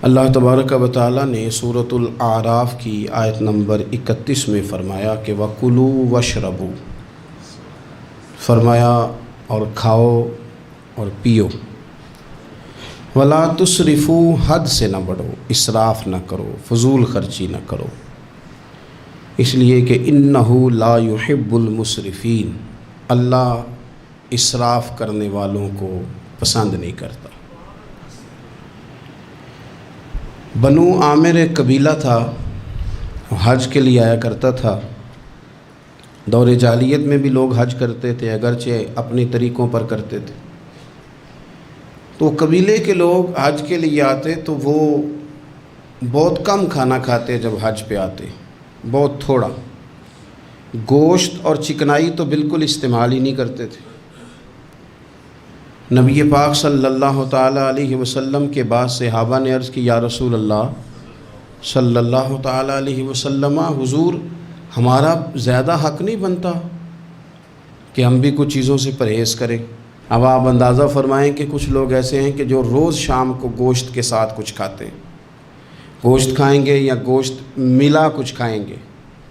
اللہ تبارک و تعالیٰ نے سورۃ الاعراف کی آیت نمبر 31 میں فرمایا کہ وَكُلُوا وَاشْرَبُوا، فرمایا اور کھاؤ اور پیو، وَلَا تُسْرِفُوا، حد سے نہ بڑھو، اسراف نہ کرو، فضول خرچی نہ کرو، اس لیے کہ اِنَّهُ لَا يُحِبُّ الْمُسْرِفِينَ، اللہ اسراف کرنے والوں کو پسند نہیں کرتا۔ بنو عامر ایک قبیلہ تھا، حج کے لیے آیا کرتا تھا۔ دور جاہلیت میں بھی لوگ حج کرتے تھے، اگرچہ اپنی طریقوں پر کرتے تھے۔ تو قبیلے کے لوگ حج کے لیے آتے تو وہ بہت کم کھانا کھاتے، جب حج پہ آتے بہت تھوڑا، گوشت اور چکنائی تو بالکل استعمال ہی نہیں کرتے تھے۔ نبی پاک صلی اللہ تعالیٰ علیہ وسلم کے بعد صحابہ نے عرض کی، یا رسول اللہ صلی اللہ تعالیٰ علیہ وسلم، حضور ہمارا زیادہ حق نہیں بنتا کہ ہم بھی کچھ چیزوں سے پرہیز کریں؟ اب آپ اندازہ فرمائیں کہ کچھ لوگ ایسے ہیں کہ جو روز شام کو گوشت کے ساتھ کچھ کھاتے ہیں، گوشت کھائیں گے یا گوشت ملا کچھ کھائیں گے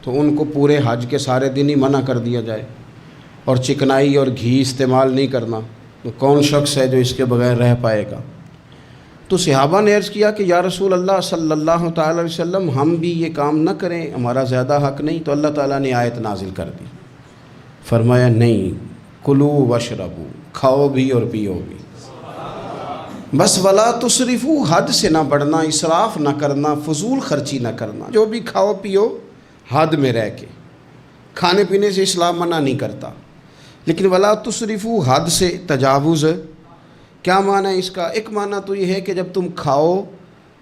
تو ان کو پورے حج کے سارے دن ہی منع کر دیا جائے، اور چکنائی اور گھی استعمال نہیں کرنا، تو کون شخص ہے جو اس کے بغیر رہ پائے گا؟ تو صحابہ نے عرض کیا کہ یا رسول اللہ صلی اللہ تعالی علیہ وسلم، ہم بھی یہ کام نہ کریں، ہمارا زیادہ حق نہیں؟ تو اللہ تعالیٰ نے آیت نازل کر دی، فرمایا نہیں، کلوا واشربوا، کھاؤ بھی اور پیو بھی، بس ولا تسرفوا، حد سے نہ بڑھنا، اسراف نہ کرنا، فضول خرچی نہ کرنا، جو بھی کھاؤ پیو حد میں رہ کے۔ کھانے پینے سے اسلام منع نہیں کرتا، لیکن ولا تسرفوا، حد سے تجاوز، کیا معنی ہے اس کا؟ ایک معنی تو یہ ہے کہ جب تم کھاؤ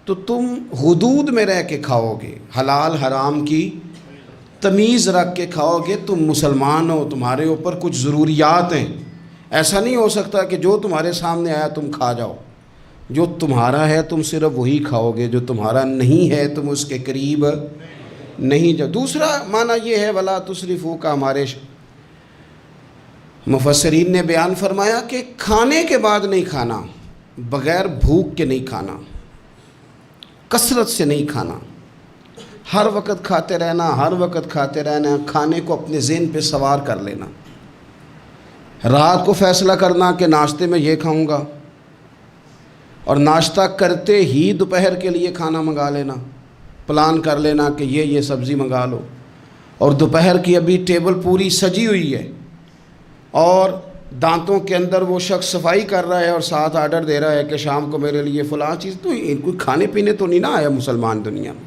تو تم حدود میں رہ کے کھاؤ گے، حلال حرام کی تمیز رکھ کے کھاؤ گے، تم مسلمان ہو، تمہارے اوپر کچھ ضروریات ہیں، ایسا نہیں ہو سکتا کہ جو تمہارے سامنے آیا تم کھا جاؤ، جو تمہارا ہے تم صرف وہی کھاؤ گے، جو تمہارا نہیں ہے تم اس کے قریب نہیں جاؤ۔ دوسرا معنی یہ ہے ولا تسرفوا کا، ہمارے مفسرین نے بیان فرمایا کہ کھانے کے بعد نہیں کھانا، بغیر بھوک کے نہیں کھانا، کثرت سے نہیں کھانا، ہر وقت کھاتے رہنا، ہر وقت کھاتے رہنا، کھانے کو اپنے ذہن پہ سوار کر لینا، رات کو فیصلہ کرنا کہ ناشتے میں یہ کھاؤں گا، اور ناشتہ کرتے ہی دوپہر کے لیے کھانا منگا لینا، پلان کر لینا کہ یہ سبزی منگا لو، اور دوپہر کی ابھی ٹیبل پوری سجی ہوئی ہے اور دانتوں کے اندر وہ شخص صفائی کر رہا ہے اور ساتھ آرڈر دے رہا ہے کہ شام کو میرے لیے فلاں چیز، تو کوئی کھانے پینے تو نہیں نہ آیا مسلمان دنیا میں،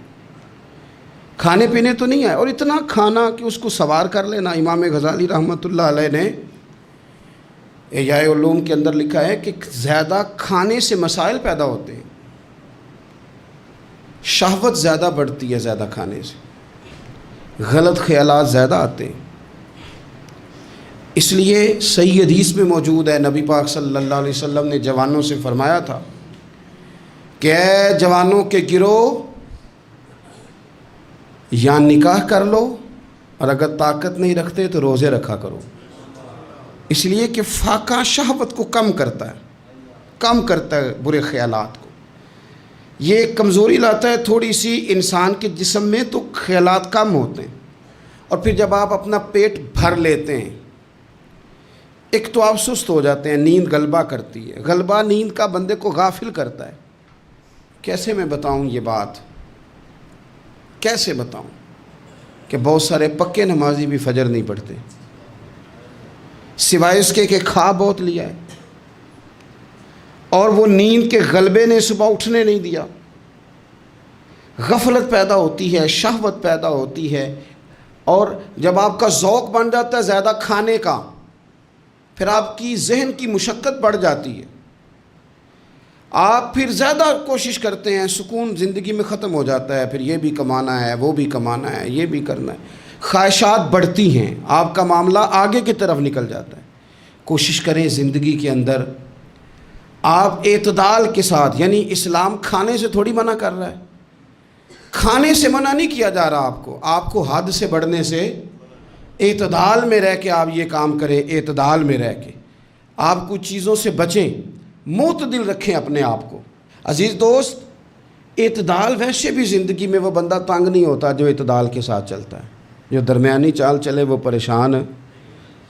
کھانے پینے تو نہیں آیا، اور اتنا کھانا کہ اس کو سوار کر لینا۔ امام غزالی رحمۃ اللہ علیہ نے احیاء علوم کے اندر لکھا ہے کہ زیادہ کھانے سے مسائل پیدا ہوتے ہیں، شہوت زیادہ بڑھتی ہے، زیادہ کھانے سے غلط خیالات زیادہ آتے ہیں۔ اس لیے صحیح حدیث میں موجود ہے، نبی پاک صلی اللہ علیہ وسلم نے جوانوں سے فرمایا تھا کہ اے جوانوں کے گروہ، یا نکاح کر لو، اور اگر طاقت نہیں رکھتے تو روزے رکھا کرو، اس لیے کہ فاقہ شہوت کو کم کرتا ہے برے خیالات کو، یہ کمزوری لاتا ہے تھوڑی سی انسان کے جسم میں، تو خیالات کم ہوتے ہیں، اور پھر جب آپ اپنا پیٹ بھر لیتے ہیں، ایک تو آپ سست ہو جاتے ہیں، نیند غلبہ کرتی ہے، غلبہ نیند کا بندے کو غافل کرتا ہے۔ کیسے میں بتاؤں یہ بات، کیسے بتاؤں کہ بہت سارے پکے نمازی بھی فجر نہیں پڑھتے، سوائے اس کے کہ کھا بہت لیا ہے، اور وہ نیند کے غلبے نے صبح اٹھنے نہیں دیا، غفلت پیدا ہوتی ہے، شہوت پیدا ہوتی ہے، اور جب آپ کا ذوق بن جاتا ہے زیادہ کھانے کا، پھر آپ کی ذہن کی مشقت بڑھ جاتی ہے، آپ پھر زیادہ کوشش کرتے ہیں، سکون زندگی میں ختم ہو جاتا ہے، پھر یہ بھی کمانا ہے، وہ بھی کمانا ہے، یہ بھی کرنا ہے، خواہشات بڑھتی ہیں، آپ کا معاملہ آگے کی طرف نکل جاتا ہے۔ کوشش کریں زندگی کے اندر آپ اعتدال کے ساتھ، یعنی اسلام کھانے سے تھوڑی منع کر رہا ہے، کھانے سے منع نہیں کیا جا رہا، آپ کو حد سے بڑھنے سے، اعتدال میں رہ کے آپ یہ کام کریں، اعتدال میں رہ کے آپ کچھ چیزوں سے بچیں، معتدل رکھیں اپنے آپ کو۔ عزیز دوست، اعتدال ویسے بھی زندگی میں وہ بندہ تنگ نہیں ہوتا جو اعتدال کے ساتھ چلتا ہے. جو درمیانی چال چلے وہ پریشان ہے.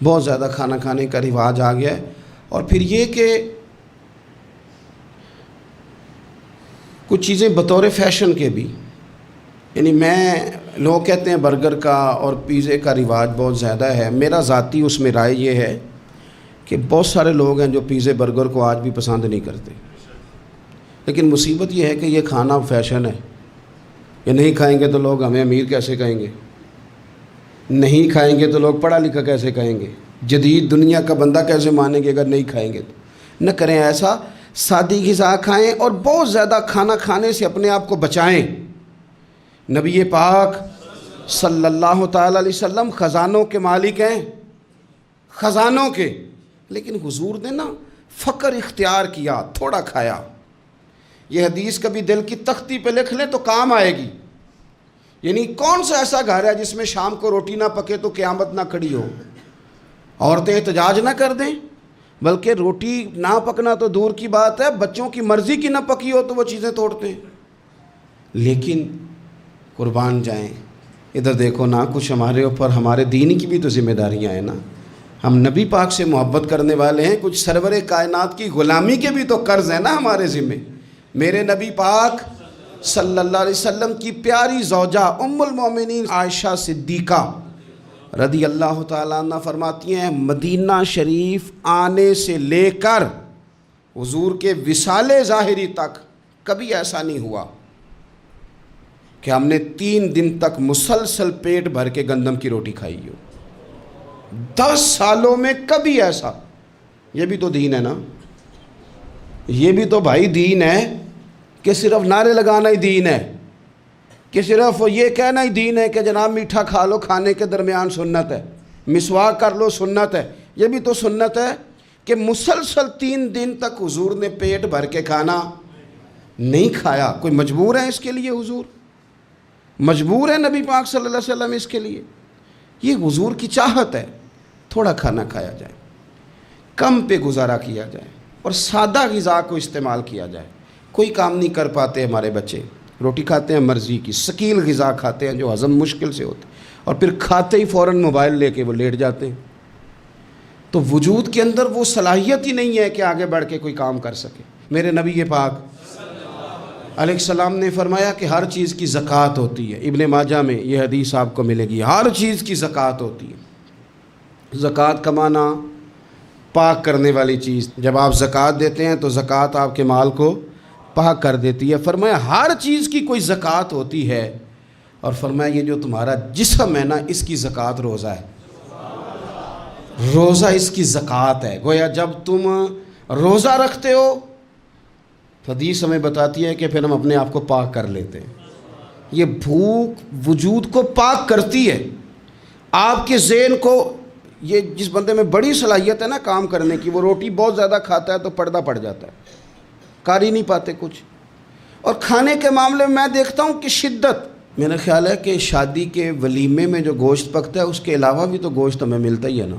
بہت زیادہ کھانا کھانے کا رواج آ گیا ہے. اور پھر یہ کہ کچھ چیزیں بطور فیشن کے بھی، یعنی لوگ کہتے ہیں برگر کا اور پیزے کا رواج بہت زیادہ ہے. میرا ذاتی اس میں رائے یہ ہے کہ بہت سارے لوگ ہیں جو پیزے برگر کو آج بھی پسند نہیں کرتے، لیکن مصیبت یہ ہے کہ یہ کھانا فیشن ہے. یہ نہیں کھائیں گے تو لوگ ہمیں امیر کیسے کہیں گے، نہیں کھائیں گے تو لوگ پڑھا لکھا کیسے کہیں گے، جدید دنیا کا بندہ کیسے مانیں گے اگر نہیں کھائیں گے تو. نہ کریں ایسا، سادی غذا کھائیں اور بہت زیادہ کھانا کھانے سے اپنے آپ کو بچائیں. نبی پاک صلی اللہ تعالیٰ علیہ وسلم خزانوں کے مالک ہیں، خزانوں کے، لیکن حضور نے نا فقر اختیار کیا، تھوڑا کھایا. یہ حدیث کبھی دل کی تختی پہ لکھ لیں تو کام آئے گی. یعنی کون سا ایسا گھر ہے جس میں شام کو روٹی نہ پکے تو قیامت نہ کھڑی ہو. عورتیں احتجاج نہ کر دیں، بلکہ روٹی نہ پکنا تو دور کی بات ہے، بچوں کی مرضی کی نہ پکی ہو تو وہ چیزیں توڑتے ہیں. لیکن قربان جائیں، ادھر دیکھو نا، کچھ ہمارے اوپر ہمارے دین کی بھی تو ذمہ داریاں ہیں نا. ہم نبی پاک سے محبت کرنے والے ہیں، کچھ سرور کائنات کی غلامی کے بھی تو قرض ہیں نا ہمارے ذمہ. میرے نبی پاک صلی اللہ علیہ وسلم کی پیاری زوجہ ام المومنین عائشہ صدیقہ رضی اللہ تعالیٰ عنہ فرماتی ہیں، مدینہ شریف آنے سے لے کر حضور کے وصال ظاہری تک کبھی ایسا نہیں ہوا کہ ہم نے 3 دن تک مسلسل پیٹ بھر کے گندم کی روٹی کھائی ہو. 10 سالوں میں کبھی ایسا. یہ بھی تو دین ہے نا، یہ بھی تو بھائی دین ہے کہ صرف نعرے لگانا ہی دین ہے، کہ صرف یہ کہنا ہی دین ہے کہ جناب میٹھا کھا لو کھانے کے درمیان سنت ہے، مسواک کر لو سنت ہے. یہ بھی تو سنت ہے کہ مسلسل 3 دن تک حضور نے پیٹ بھر کے کھانا نہیں کھایا. کوئی مجبور ہے اس کے لیے؟ حضور مجبور ہے نبی پاک صلی اللہ علیہ وسلم اس کے لیے؟ یہ حضور کی چاہت ہے. تھوڑا کھانا کھایا جائے، کم پہ گزارا کیا جائے اور سادہ غذا کو استعمال کیا جائے. کوئی کام نہیں کر پاتے ہمارے بچے، روٹی کھاتے ہیں مرضی کی، ثقیل غذا کھاتے ہیں جو ہضم مشکل سے ہوتے، اور پھر کھاتے ہی فوراً موبائل لے کے وہ لیٹ جاتے ہیں. تو وجود کے اندر وہ صلاحیت ہی نہیں ہے کہ آگے بڑھ کے کوئی کام کر سکے. میرے نبی پاک علیہ السلام نے فرمایا کہ ہر چیز کی زکوٰۃ ہوتی ہے. ابن ماجہ میں یہ حدیث آپ کو ملے گی. ہر چیز کی زکوٰۃ ہوتی ہے. زکوٰۃ کا معنی پاک کرنے والی چیز. جب آپ زکوٰۃ دیتے ہیں تو زکوٰۃ آپ کے مال کو پاک کر دیتی ہے. فرمایا ہر چیز کی کوئی زکوٰۃ ہوتی ہے، اور فرمایا یہ جو تمہارا جسم ہے نا، اس کی زکوٰۃ روزہ ہے. روزہ اس کی زکوٰۃ ہے. گویا جب تم روزہ رکھتے ہو تو حدیث ہمیں بتاتی ہے کہ پھر ہم اپنے آپ کو پاک کر لیتے ہیں. یہ بھوک وجود کو پاک کرتی ہے. آپ کے ذہن کو، یہ جس بندے میں بڑی صلاحیت ہے نا کام کرنے کی، وہ روٹی بہت زیادہ کھاتا ہے تو پردہ پڑ جاتا ہے، کر ہی نہیں پاتے کچھ. اور کھانے کے معاملے میں میں دیکھتا ہوں کہ شدت. میرا خیال ہے کہ شادی کے ولیمے میں جو گوشت پکتا ہے اس کے علاوہ بھی تو گوشت ہمیں ملتا ہی ہے نا.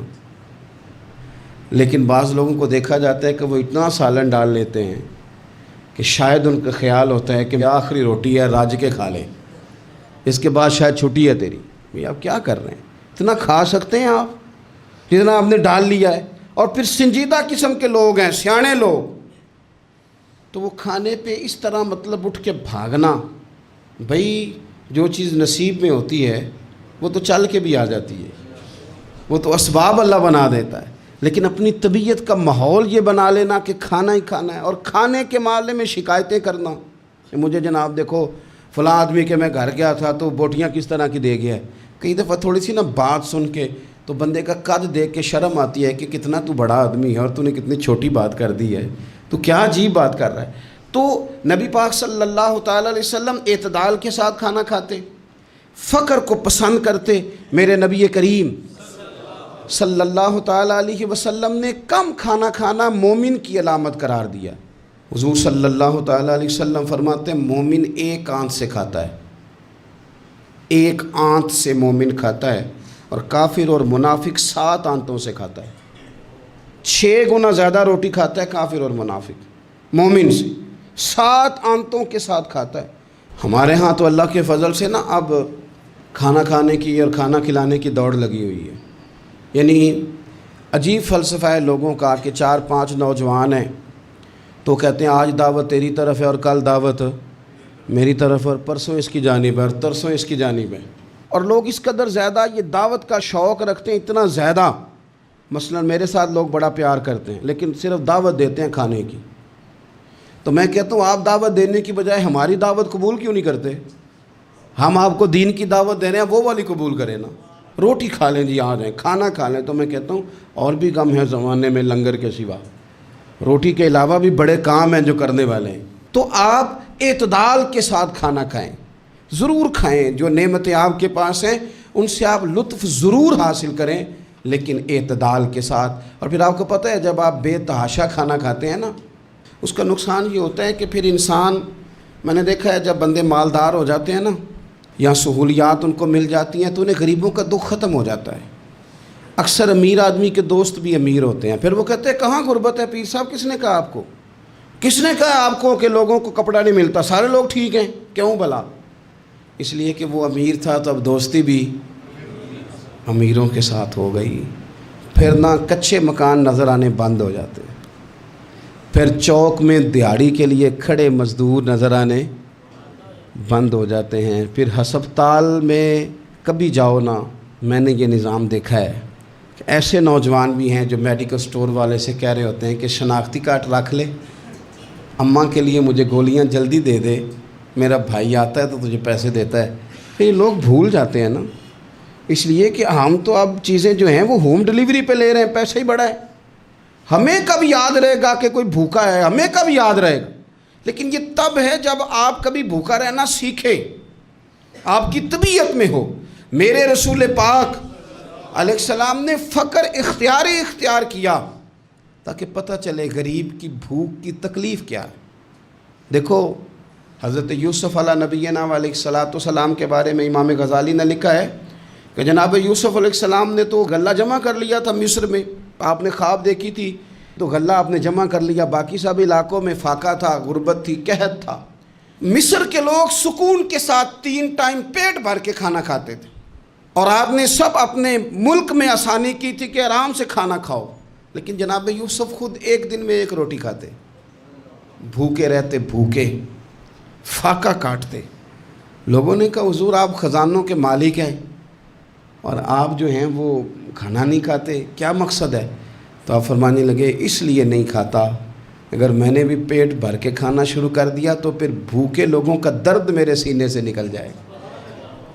لیکن بعض لوگوں کو دیکھا جاتا ہے کہ وہ اتنا سالن ڈال لیتے ہیں کہ شاید ان کا خیال ہوتا ہے کہ آخری روٹی ہے، راج کے کھا لیں، اس کے بعد شاید چھٹی ہے تیری. بھئی آپ کیا کر رہے ہیں؟ اتنا کھا سکتے ہیں آپ جتنا آپ نے ڈال لیا ہے؟ اور پھر سنجیدہ قسم کے لوگ ہیں، سیانے لوگ، تو وہ کھانے پہ اس طرح مطلب اٹھ کے بھاگنا. بھئی جو چیز نصیب میں ہوتی ہے وہ تو چل کے بھی آ جاتی ہے، وہ تو اسباب اللہ بنا دیتا ہے. لیکن اپنی طبیعت کا ماحول یہ بنا لینا کہ کھانا ہی کھانا ہے، اور کھانے کے معاملے میں شکایتیں کرنا کہ مجھے جناب دیکھو فلاں آدمی کے میں گھر گیا تھا تو بوٹیاں کس طرح کی دے گیا ہے. کئی دفعہ تھوڑی سی نا بات سن کے تو بندے کا قد دیکھ کے شرم آتی ہے کہ کتنا تو بڑا آدمی ہے اور تو نے کتنی چھوٹی بات کر دی ہے، تو کیا عجیب بات کر رہا ہے. تو نبی پاک صلی اللہ تعالیٰ علیہ وسلم اعتدال کے ساتھ کھانا کھاتے، فقر کو پسند کرتے. میرے نبی کریم صلی اللہ تعالیٰ علیہ وسلم نے کم کھانا کھانا مومن کی علامت قرار دیا. حضور صلی اللہ تعالیٰ علیہ وسلم فرماتے ہیں مومن ایک آنت سے کھاتا ہے، ایک آنت سے مومن کھاتا ہے، اور کافر اور منافق 7 آنتوں سے کھاتا ہے. 6 گنا زیادہ روٹی کھاتا ہے کافر اور منافق مومن سے. 7 آنتوں کے ساتھ کھاتا ہے۔ ہمارے ہاں تو اللہ کے فضل سے نا اب کھانا کھانے کی اور کھانا کھلانے کی دوڑ لگی ہوئی ہے۔ یعنی عجیب فلسفہ ہے لوگوں کا کہ 4-5 نوجوان ہیں تو کہتے ہیں آج دعوت تیری طرف ہے اور کل دعوت میری طرف، اور پرسوں اس کی جانب ہے اور ترسوں اس کی جانب ہے۔ اور لوگ اس قدر زیادہ یہ دعوت کا شوق رکھتے ہیں، اتنا زیادہ، مثلا میرے ساتھ لوگ بڑا پیار کرتے ہیں لیکن صرف دعوت دیتے ہیں کھانے کی۔ تو میں کہتا ہوں آپ دعوت دینے کی بجائے ہماری دعوت قبول کیوں نہیں کرتے؟ ہم آپ کو دین کی دعوت دے رہے ہیں، وہ والی قبول کریں نا۔ روٹی کھا لیں جی، آ جائیں کھانا کھا لیں۔ تو میں کہتا ہوں اور بھی کم ہے زمانے میں لنگر کے سوا، روٹی کے علاوہ بھی بڑے کام ہیں جو کرنے والے ہیں۔ تو آپ اعتدال کے ساتھ کھانا کھائیں، ضرور کھائیں، جو نعمتیں آپ کے پاس ہیں ان سے آپ لطف ضرور حاصل کریں، لیکن اعتدال کے ساتھ۔ اور پھر آپ کو پتہ ہے جب آپ بے تحاشا کھانا کھاتے ہیں نا، اس کا نقصان یہ ہوتا ہے کہ پھر انسان، میں نے دیکھا ہے جب بندے مالدار ہو جاتے ہیں نا یا سہولیات ان کو مل جاتی ہیں تو انہیں غریبوں کا دکھ ختم ہو جاتا ہے۔ اکثر امیر آدمی کے دوست بھی امیر ہوتے ہیں، پھر وہ کہتے ہیں کہاں غربت ہے پیر صاحب؟ کس نے کہا آپ کو؟ کس نے کہا آپ کو کہ لوگوں کو کپڑا نہیں ملتا؟ سارے لوگ ٹھیک ہیں، کیوں بھلا؟ اس لیے کہ وہ امیر تھا تو اب دوستی بھی امیروں کے ساتھ ہو گئی۔ پھر نہ کچے مکان نظر آنے بند ہو جاتے ہیں، پھر چوک میں دیہڑی کے لیے کھڑے مزدور نظر آنے بند ہو جاتے ہیں، پھر ہسپتال میں کبھی جاؤ نا، میں نے یہ نظام دیکھا ہے کہ ایسے نوجوان بھی ہیں جو میڈیکل سٹور والے سے کہہ رہے ہوتے ہیں کہ شناختی کارڈ رکھ لے، اماں کے لیے مجھے گولیاں جلدی دے دے، میرا بھائی آتا ہے تو تجھے پیسے دیتا ہے۔ پھر یہ لوگ بھول جاتے ہیں نا، اس لیے کہ ہم تو اب چیزیں جو ہیں وہ ہوم ڈیلیوری پہ لے رہے ہیں، پیسہ ہی بڑا ہے۔ ہمیں کب یاد رہے گا کہ کوئی بھوکا ہے؟ ہمیں کب یاد رہے گا؟ لیکن یہ تب ہے جب آپ کبھی بھوکا رہنا سیکھیں، آپ کی طبیعت میں ہو۔ میرے رسول پاک علیہ السلام نے فقر اختیار کیا تاکہ پتہ چلے غریب کی بھوک کی تکلیف کیا ہے۔ دیکھو حضرت یوسف علیہ نبینا علیہ السلام کے بارے میں امام غزالی نے لکھا ہے کہ جناب یوسف علیہ السلام نے تو غلہ جمع کر لیا تھا مصر میں، آپ نے خواب دیکھی تھی تو غلہ آپ نے جمع کر لیا، باقی سب علاقوں میں فاقہ تھا، غربت تھی، قحط تھا۔ مصر کے لوگ سکون کے ساتھ 3 ٹائم پیٹ بھر کے کھانا کھاتے تھے، اور آپ نے سب اپنے ملک میں آسانی کی تھی کہ آرام سے کھانا کھاؤ، لیکن جناب یوسف خود ایک دن میں 1 روٹی کھاتے، بھوکے رہتے، بھوکے، فاقہ کاٹتے۔ لوگوں نے کہا حضور آپ خزانوں کے مالک ہیں اور آپ جو ہیں وہ کھانا نہیں کھاتے، کیا مقصد ہے؟ تو آپ فرمانے لگے اس لیے نہیں کھاتا، اگر میں نے بھی پیٹ بھر کے کھانا شروع کر دیا تو پھر بھوکے لوگوں کا درد میرے سینے سے نکل جائے گا۔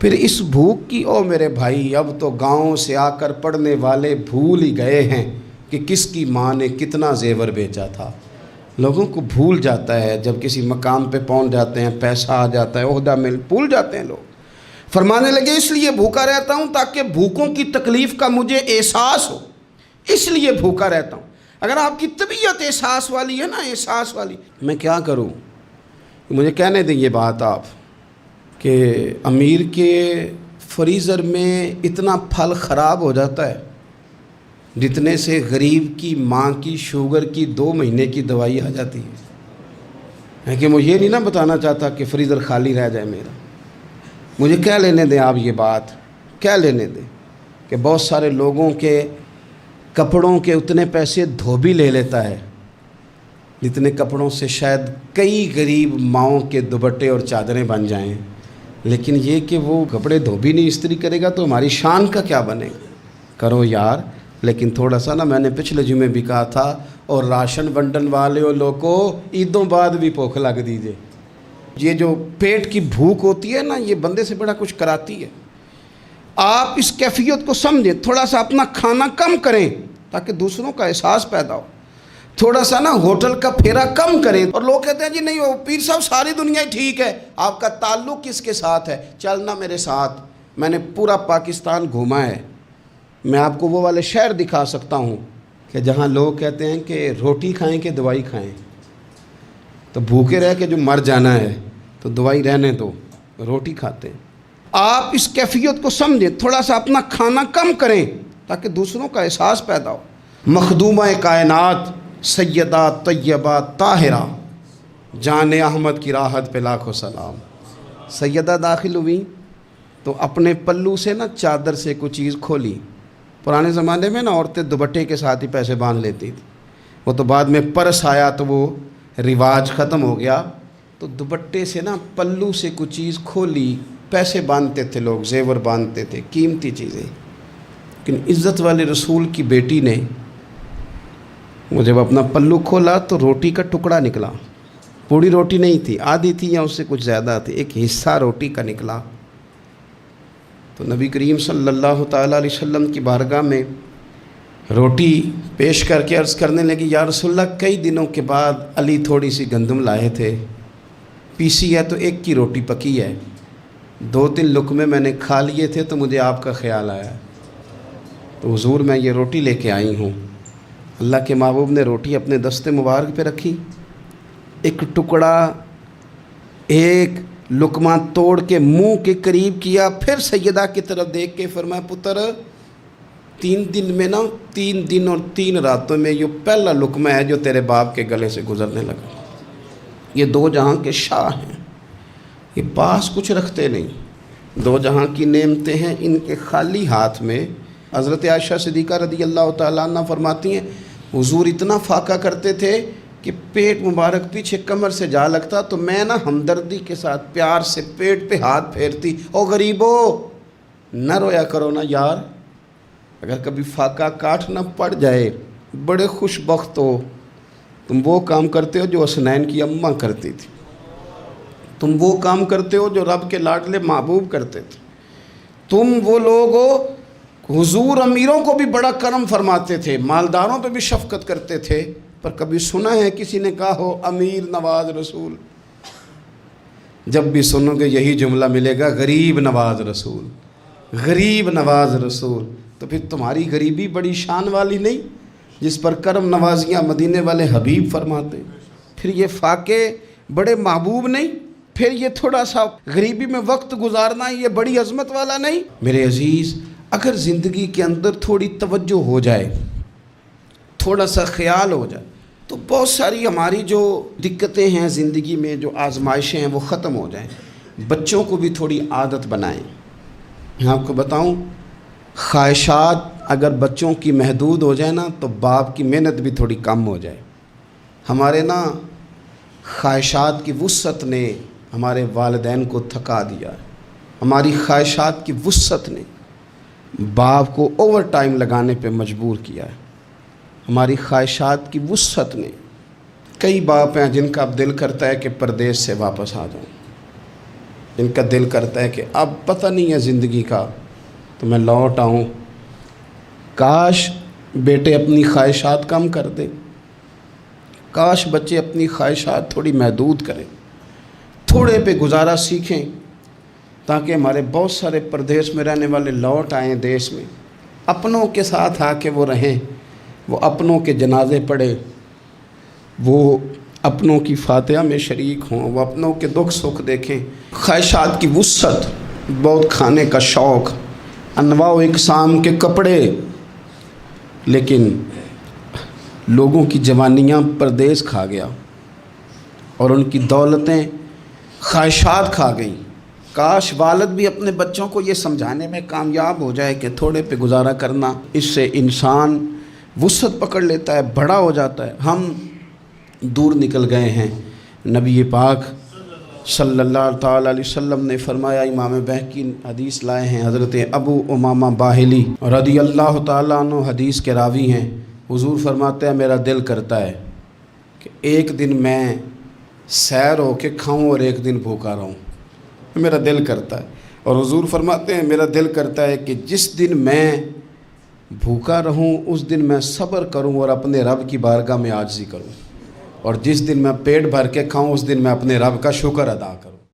پھر اس بھوک کی، او میرے بھائی، اب تو گاؤں سے آ کر پڑھنے والے بھول ہی گئے ہیں کہ کس کی ماں نے کتنا زیور بیچا تھا۔ لوگوں کو بھول جاتا ہے جب کسی مقام پہ پہنچ جاتے ہیں، پیسہ آ جاتا ہے، عہدہ مل، بھول جاتے ہیں لوگ۔ فرمانے لگے اس لیے بھوکا رہتا ہوں تاکہ بھوکوں کی تکلیف کا مجھے احساس ہو، اس لیے بھوکا رہتا ہوں۔ اگر آپ کی طبیعت احساس والی ہے نا، احساس والی، میں کیا کروں؟ مجھے کہنے دیں یہ بات آپ کہ امیر کے فریزر میں اتنا پھل خراب ہو جاتا ہے جتنے سے غریب کی ماں کی شوگر کی 2 مہینے کی دوائی آ جاتی ہے کہ میں یہ نہیں نا بتانا چاہتا کہ فریزر خالی رہ جائے میرا، مجھے کہہ لینے دیں آپ، یہ بات کہہ لینے دیں کہ بہت سارے لوگوں کے کپڑوں کے اتنے پیسے دھوبی لے لیتا ہے جتنے کپڑوں سے شاید کئی غریب ماؤں کے دوپٹے اور چادریں بن جائیں، لیکن یہ کہ وہ کپڑے دھوبی نہیں استری کرے گا تو ہماری شان کا کیا بنے گا؟ کرو یار، لیکن تھوڑا سا نا، میں نے پچھلے جمعے بھی کہا تھا، اور راشن ونڈن والے اور لوگوں عیدوں بعد بھی بھوک لگ دیجئے۔ یہ جو پیٹ کی بھوک ہوتی ہے نا، یہ بندے سے بڑا کچھ کراتی ہے۔ آپ اس کیفیت کو سمجھیں، تھوڑا سا اپنا کھانا کم کریں تاکہ دوسروں کا احساس پیدا ہو، تھوڑا سا نا ہوٹل کا پھیرا کم کریں۔ اور لوگ کہتے ہیں جی نہیں وہ پیر صاحب ساری دنیا ہی ٹھیک ہے، آپ کا تعلق کس کے ساتھ ہے؟ چلنا میرے ساتھ، میں نے پورا پاکستان گھوما ہے، میں آپ کو وہ والے شہر دکھا سکتا ہوں کہ جہاں لوگ کہتے ہیں کہ روٹی کھائیں کہ دوائی کھائیں، تو بھوکے رہ کے جو مر جانا ہے تو دوائی رہنے دو، روٹی کھاتے ہیں۔ آپ اس کیفیت کو سمجھیں، تھوڑا سا اپنا کھانا کم کریں تاکہ دوسروں کا احساس پیدا ہو۔ مخدومہ کائنات سیدہ طیبہ طاہرہ جان احمد کی راحت پہ لاکھوں سلام۔ سیدہ داخل ہوئی تو اپنے پلو سے نا چادر سے کوئی چیز کھولی۔ پرانے زمانے میں نا عورتیں دوپٹے کے ساتھ ہی پیسے باندھ لیتی تھی، وہ تو بعد میں پرس آیا تو وہ رواج ختم ہو گیا۔ تو دوپٹے سے نا پلو سے کوئی چیز کھولی، پیسے باندھتے تھے لوگ، زیور باندھتے تھے، قیمتی چیزیں۔ لیکن عزت والے رسول کی بیٹی نے وہ جب اپنا پلو کھولا تو روٹی کا ٹکڑا نکلا۔ پوری روٹی نہیں تھی، آدھی تھی یا اس سے کچھ زیادہ تھی، ایک حصہ روٹی کا نکلا۔ تو نبی کریم صلی اللہ تعالیٰ علیہ وسلم کی بارگاہ میں روٹی پیش کر کے عرض کرنے لگی، یا رسول اللہ کئی دنوں کے بعد علی تھوڑی سی گندم لائے تھے، پیسی ہے تو ایک کی روٹی پکی ہے، 2-3 لقمے میں نے کھا لیے تھے تو مجھے آپ کا خیال آیا تو حضور میں یہ روٹی لے کے آئی ہوں۔ اللہ کے محبوب نے روٹی اپنے دست مبارک پہ رکھی، ایک ٹکڑا ایک لقمہ توڑ کے منہ کے قریب کیا، پھر سیدہ کی طرف دیکھ کے فرمایا، پتر 3 دن میں نا 3 دن اور 3 راتوں میں یہ پہلا لقمہ ہے جو تیرے باپ کے گلے سے گزرنے لگا۔ یہ 2 جہاں کے شاہ ہیں، یہ پاس کچھ رکھتے نہیں، 2 جہاں کی نعمتیں ہیں، ان کے خالی ہاتھ میں۔ حضرت عائشہ صدیقہ رضی اللہ تعالیٰ عنہ فرماتی ہیں، حضور اتنا فاقہ کرتے تھے کہ پیٹ مبارک پیچھے کمر سے جا لگتا تو میں نا ہمدردی کے ساتھ پیار سے پیٹ پہ ہاتھ پھیرتی، او غریبو نہ رویا کرو نا یار، اگر کبھی فاقہ کاٹنا پڑ جائے بڑے خوش بخت ہو، تم وہ کام کرتے ہو جو حسنین کی اماں کرتی تھی، تم وہ کام کرتے ہو جو رب کے لاڈلے محبوب کرتے تھے، تم وہ لوگ ہو۔ حضور امیروں کو بھی بڑا کرم فرماتے تھے، مالداروں پہ بھی شفقت کرتے تھے، پر کبھی سنا ہے کسی نے کہا ہو امیر نواز رسول؟ جب بھی سنو گے یہی جملہ ملے گا، غریب نواز رسول، غریب نواز رسول۔ تو پھر تمہاری غریبی بڑی شان والی نہیں جس پر کرم نوازیاں مدینے والے حبیب فرماتے؟ پھر یہ فاقے بڑے محبوب نہیں؟ پھر یہ تھوڑا سا غریبی میں وقت گزارنا یہ بڑی عظمت والا نہیں؟ میرے عزیز، اگر زندگی کے اندر تھوڑی توجہ ہو جائے، تھوڑا سا خیال ہو جائے، تو بہت ساری ہماری جو دقتیں ہیں زندگی میں، جو آزمائشیں ہیں، وہ ختم ہو جائیں۔ بچوں کو بھی تھوڑی عادت بنائیں۔ میں آپ کو بتاؤں، خواہشات اگر بچوں کی محدود ہو جائے نا تو باپ کی محنت بھی تھوڑی کم ہو جائے۔ ہمارے نا خواہشات کی وسعت نے ہمارے والدین کو تھکا دیا ہے، ہماری خواہشات کی وسعت نے باپ کو اوور ٹائم لگانے پہ مجبور کیا ہے، ہماری خواہشات کی وسعت نے۔ کئی باپ ہیں جن کا اب دل کرتا ہے کہ پردیس سے واپس آ جاؤں، جن کا دل کرتا ہے کہ اب پتہ نہیں ہے زندگی کا تو میں لوٹ آؤں۔ کاش بیٹے اپنی خواہشات کم کر دیں، کاش بچے اپنی خواہشات تھوڑی محدود کریں، تھوڑے پہ گزارا سیکھیں، تاکہ ہمارے بہت سارے پردیس میں رہنے والے لوٹ آئیں دیش میں، اپنوں کے ساتھ آ کے وہ رہیں، وہ اپنوں کے جنازے پڑھیں، وہ اپنوں کی فاتحہ میں شریک ہوں، وہ اپنوں کے دکھ سکھ دیکھیں۔ خواہشات کی وسعت، بہت کھانے کا شوق، انواع و اقسام کے کپڑے، لیکن لوگوں کی جوانیاں پردیس کھا گیا اور ان کی دولتیں خواہشات کھا گئیں۔ کاش والد بھی اپنے بچوں کو یہ سمجھانے میں کامیاب ہو جائے کہ تھوڑے پہ گزارا کرنا، اس سے انسان وسعت پکڑ لیتا ہے، بڑا ہو جاتا ہے۔ ہم دور نکل گئے ہیں۔ نبی پاک صلی اللہ تعالیٰ علیہ وسلم نے فرمایا، امام بہقی حدیث لائے ہیں، حضرت ابو امامہ باہلی رضی اللہ تعالیٰ عنہ حدیث کے راوی ہیں، حضور فرماتے ہیں میرا دل کرتا ہے کہ ایک دن میں سیر ہو کے کھاؤں اور ایک دن بھوکا رہوں، میرا دل کرتا ہے۔ اور حضور فرماتے ہیں میرا دل کرتا ہے کہ جس دن میں بھوکا رہوں اس دن میں صبر کروں اور اپنے رب کی بارگاہ میں عاجزی کروں، اور جس دن میں پیٹ بھر کے کھاؤں اس دن میں اپنے رب کا شکر ادا کروں۔